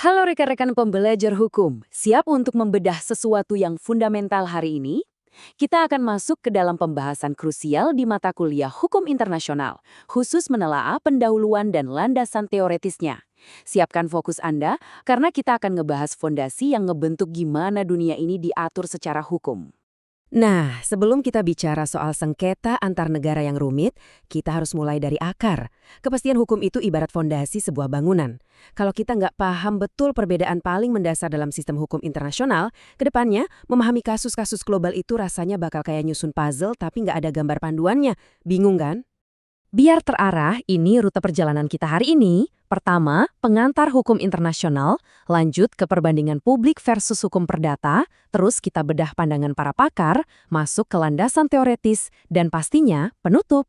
Halo rekan-rekan pembelajar hukum, siap untuk membedah sesuatu yang fundamental hari ini? Kita akan masuk ke dalam pembahasan krusial di mata kuliah Hukum Internasional, khusus menelaah pendahuluan dan landasan teoretisnya. Siapkan fokus Anda, karena kita akan ngebahas fondasi yang ngebentuk gimana dunia ini diatur secara hukum. Nah, sebelum kita bicara soal sengketa antar negara yang rumit, kita harus mulai dari akar. Kepastian hukum itu ibarat fondasi sebuah bangunan. Kalau kita nggak paham betul perbedaan paling mendasar dalam sistem hukum internasional, kedepannya memahami kasus-kasus global itu rasanya bakal kayak nyusun puzzle tapi nggak ada gambar panduannya. Bingung kan? Biar terarah, ini rute perjalanan kita hari ini. Pertama, pengantar hukum internasional, lanjut ke perbandingan publik versus hukum perdata, terus kita bedah pandangan para pakar, masuk ke landasan teoretis, dan pastinya penutup.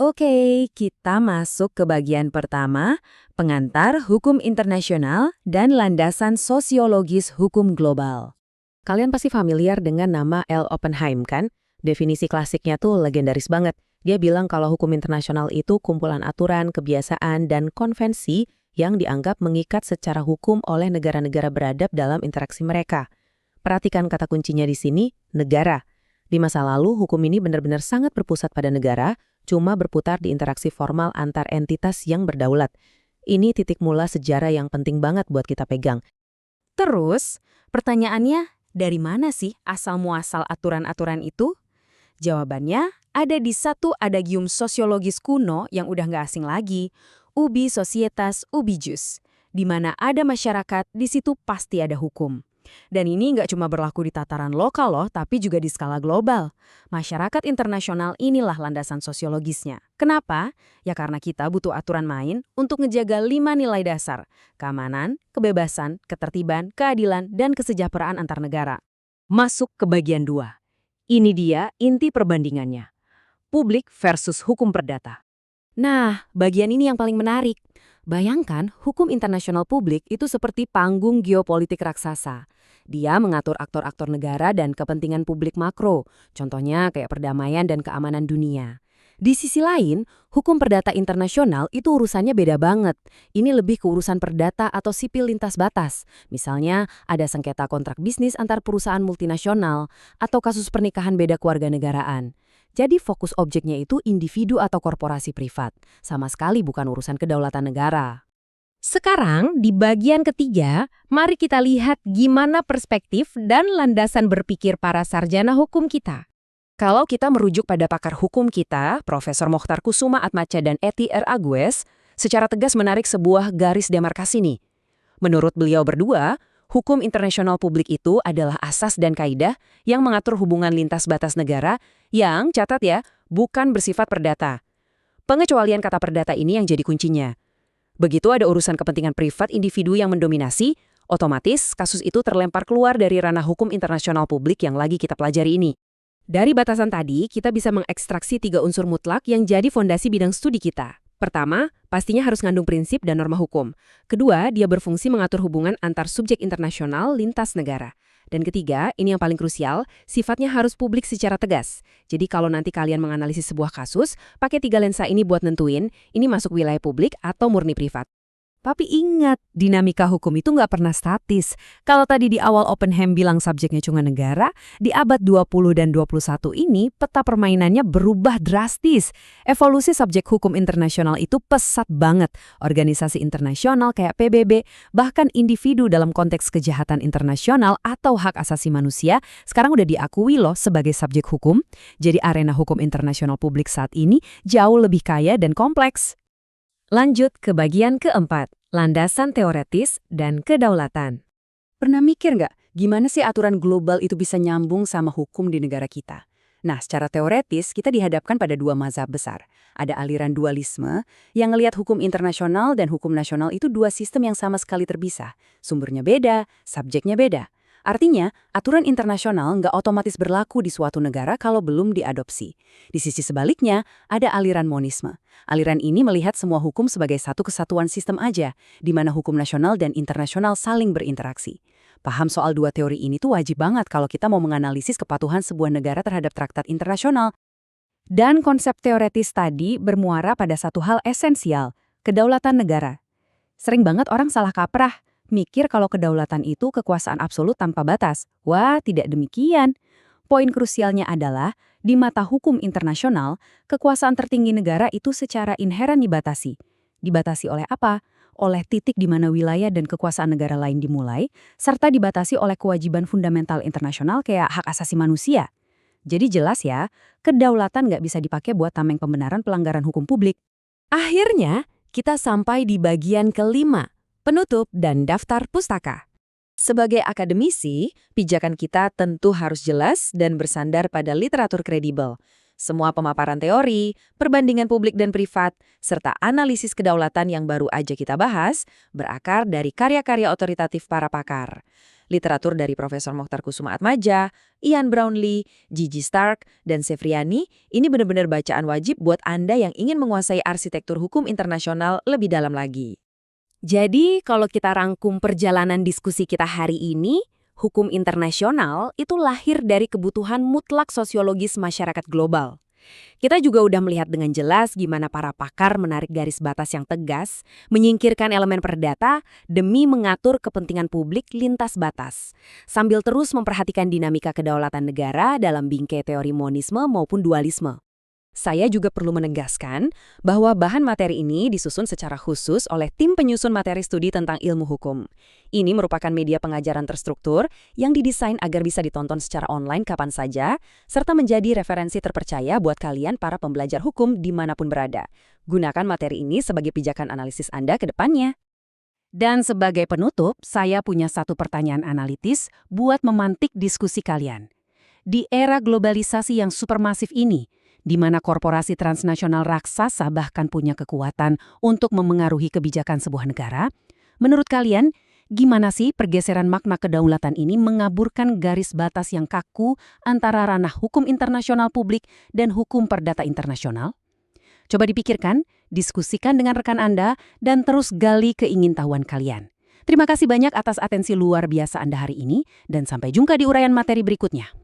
Oke, kita masuk ke bagian pertama, pengantar hukum internasional dan landasan sosiologis hukum global. Kalian pasti familiar dengan nama L. Oppenheim kan? Definisi klasiknya tuh legendaris banget. Dia bilang kalau hukum internasional itu kumpulan aturan, kebiasaan, dan konvensi yang dianggap mengikat secara hukum oleh negara-negara beradab dalam interaksi mereka. Perhatikan kata kuncinya di sini, negara. Di masa lalu, hukum ini benar-benar sangat berpusat pada negara, cuma berputar di interaksi formal antar entitas yang berdaulat. Ini titik mula sejarah yang penting banget buat kita pegang. Terus, pertanyaannya, dari mana sih asal-muasal aturan-aturan itu? Jawabannya ada di satu adagium sosiologis kuno yang udah nggak asing lagi, ubi societas ubi jus. Di mana ada masyarakat, di situ pasti ada hukum. Dan ini nggak cuma berlaku di tataran lokal loh, tapi juga di skala global. Masyarakat internasional inilah landasan sosiologisnya. Kenapa? Ya karena kita butuh aturan main untuk ngejaga 5 nilai dasar. Keamanan, kebebasan, ketertiban, keadilan, dan kesejahteraan antar negara. Masuk ke bagian 2. Ini dia inti perbandingannya. Publik versus hukum perdata. Nah, bagian ini yang paling menarik. Bayangkan, hukum internasional publik itu seperti panggung geopolitik raksasa. Dia mengatur aktor-aktor negara dan kepentingan publik makro, contohnya kayak perdamaian dan keamanan dunia. Di sisi lain, hukum perdata internasional itu urusannya beda banget. Ini lebih ke urusan perdata atau sipil lintas batas. Misalnya, ada sengketa kontrak bisnis antar perusahaan multinasional atau kasus pernikahan beda kewarganegaraan. Jadi fokus objeknya itu individu atau korporasi privat, sama sekali bukan urusan kedaulatan negara. Sekarang, di bagian ketiga, mari kita lihat gimana perspektif dan landasan berpikir para sarjana hukum kita. Kalau kita merujuk pada pakar hukum kita, Profesor Mokhtar Kusuma Atmaca dan Eti R. Agues, secara tegas menarik sebuah garis demarkasi nih. Menurut beliau berdua, hukum internasional publik itu adalah asas dan kaidah yang mengatur hubungan lintas batas negara yang, catat ya, bukan bersifat perdata. Pengecualian kata perdata ini yang jadi kuncinya. Begitu ada urusan kepentingan privat individu yang mendominasi, otomatis kasus itu terlempar keluar dari ranah hukum internasional publik yang lagi kita pelajari ini. Dari batasan tadi, kita bisa mengekstraksi 3 unsur mutlak yang jadi fondasi bidang studi kita. Pertama, pastinya harus ngandung prinsip dan norma hukum. Kedua, dia berfungsi mengatur hubungan antar subjek internasional lintas negara. Dan ketiga, ini yang paling krusial, sifatnya harus publik secara tegas. Jadi kalau nanti kalian menganalisis sebuah kasus, pakai 3 lensa ini buat nentuin, ini masuk wilayah publik atau murni privat. Tapi ingat, dinamika hukum itu nggak pernah statis. Kalau tadi di awal Oppenheim bilang subjeknya cuma negara, di abad 20 dan 21 ini peta permainannya berubah drastis. Evolusi subjek hukum internasional itu pesat banget. Organisasi internasional kayak PBB, bahkan individu dalam konteks kejahatan internasional atau hak asasi manusia, sekarang udah diakui loh sebagai subjek hukum. Jadi arena hukum internasional publik saat ini jauh lebih kaya dan kompleks. Lanjut ke bagian keempat, landasan teoretis dan kedaulatan. Pernah mikir nggak, gimana sih aturan global itu bisa nyambung sama hukum di negara kita? Nah, secara teoretis, kita dihadapkan pada 2 mazhab besar. Ada aliran dualisme yang ngelihat hukum internasional dan hukum nasional itu 2 sistem yang sama sekali terpisah. Sumbernya beda, subjeknya beda. Artinya, aturan internasional nggak otomatis berlaku di suatu negara kalau belum diadopsi. Di sisi sebaliknya, ada aliran monisme. Aliran ini melihat semua hukum sebagai satu kesatuan sistem aja, di mana hukum nasional dan internasional saling berinteraksi. Paham soal 2 teori ini tuh wajib banget kalau kita mau menganalisis kepatuhan sebuah negara terhadap traktat internasional. Dan konsep teoretis tadi bermuara pada satu hal esensial, kedaulatan negara. Sering banget orang salah kaprah. mikir kalau kedaulatan itu kekuasaan absolut tanpa batas. Wah, tidak demikian. Poin krusialnya adalah, di mata hukum internasional, kekuasaan tertinggi negara itu secara inheren dibatasi. Dibatasi oleh apa? Oleh titik di mana wilayah dan kekuasaan negara lain dimulai, serta dibatasi oleh kewajiban fundamental internasional kayak hak asasi manusia. Jadi jelas ya, kedaulatan nggak bisa dipakai buat tameng pembenaran pelanggaran hukum publik. Akhirnya, kita sampai di bagian kelima, penutup dan daftar pustaka. Sebagai akademisi, pijakan kita tentu harus jelas dan bersandar pada literatur kredibel. Semua pemaparan teori, perbandingan publik dan privat, serta analisis kedaulatan yang baru aja kita bahas, berakar dari karya-karya otoritatif para pakar. Literatur dari Profesor Mokhtar Kusumaatmadja, Ian Brownlee, Gigi Stark, dan Sevriani, ini benar-benar bacaan wajib buat Anda yang ingin menguasai arsitektur hukum internasional lebih dalam lagi. Jadi, kalau kita rangkum perjalanan diskusi kita hari ini, hukum internasional itu lahir dari kebutuhan mutlak sosiologis masyarakat global. Kita juga udah melihat dengan jelas gimana para pakar menarik garis batas yang tegas, menyingkirkan elemen perdata demi mengatur kepentingan publik lintas batas, sambil terus memperhatikan dinamika kedaulatan negara dalam bingkai teori monisme maupun dualisme. Saya juga perlu menegaskan bahwa bahan materi ini disusun secara khusus oleh tim penyusun materi studi tentang ilmu hukum. Ini merupakan media pengajaran terstruktur yang didesain agar bisa ditonton secara online kapan saja, serta menjadi referensi terpercaya buat kalian para pembelajar hukum dimanapun berada. Gunakan materi ini sebagai pijakan analisis Anda ke depannya. Dan sebagai penutup, saya punya satu pertanyaan analitis buat memantik diskusi kalian. Di era globalisasi yang supermasif ini, di mana korporasi transnasional raksasa bahkan punya kekuatan untuk memengaruhi kebijakan sebuah negara, menurut kalian, gimana sih pergeseran makna kedaulatan ini mengaburkan garis batas yang kaku antara ranah hukum internasional publik dan hukum perdata internasional? Coba dipikirkan, diskusikan dengan rekan Anda, dan terus gali keingintahuan kalian. Terima kasih banyak atas atensi luar biasa Anda hari ini, dan sampai jumpa di uraian materi berikutnya.